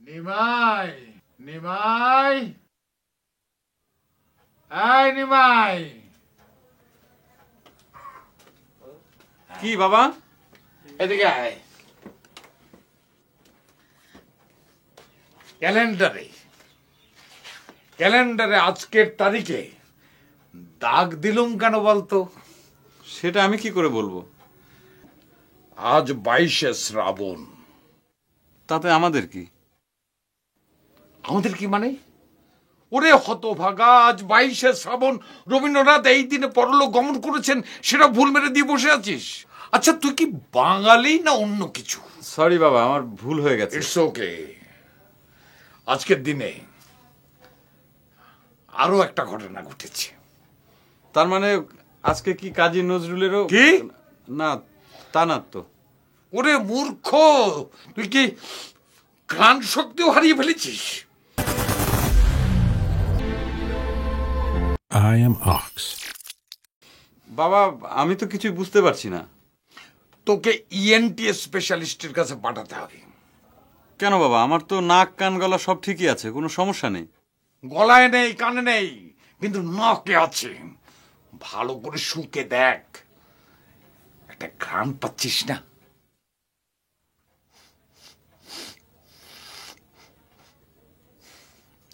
নিমাই, নিমাই, এই নিমাই। কি বাবা? এদিকে আয়। ক্যালেন্ডারে আজকের তারিখে দাগ দিলুম কেন বলতো? সেটা আমি কি করে বলবো? আজ 22শে শ্রাবণ। তাতে আমাদের কি? আমাদের কি মানে? ওরে হতভাগা, আজ 22শে শ্রাবণ। রবীন্দ্রনাথ এই দিনে পরলোক গমন করেছেন, সেটা ভুল মেরে দিয়ে বসে আছিস। আচ্ছা, তুই কি বাঙালি না অন্য কিছু? সরি বাবা, আমার ভুল হয়ে গেছে। It's okay. আজকের দিনে আরো একটা ঘটনা ঘটেছে। তার মানে আজকে কি কাজী নজরুলেরও? কি? না, তা না তো। ওরে মূর্খ, তুই কি ঘ্রাণ শক্তিও হারিয়ে ফেলেছিস? I am Ox. বাবা, আমি তো কিছুই বুঝতে পারছি না। তোকে ইএনটি স্পেশালিস্টের কাছে পাঠাতে হবে। কেন বাবা? আমার তো নাক কান গলা সব ঠিকই আছে, কোনো সমস্যা নেই। গলায় নেই, কানে নেই, কিন্তু নাকে আছে। ভালো করে শুকে দেখ, একটা ঘ্রাণ পাচ্ছিস না?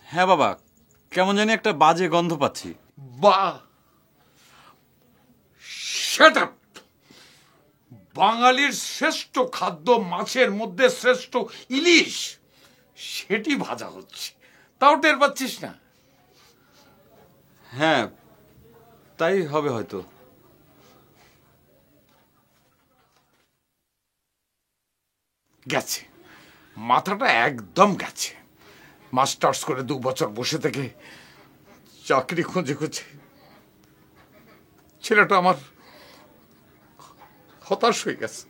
হ্যাঁ বাবা, কেমন জানি একটা বাজে গন্ধ পাচ্ছি। বা সেটা বাঙালির শ্রেষ্ঠ খাদ্য, মাছের মধ্যে শ্রেষ্ঠ ইলিশ, সেটি ভাজা হচ্ছে, তাও টের পাচ্ছিস না? হ্যাঁ, তাই হবে হয়তো। গেছে, মাথাটা একদম গেছে। মাস্টার্স করে 2 বছর বসে থেকে চাকরি খুঁজে খুঁজে ছেলেটা আমার হতাশ হয়ে গেছে।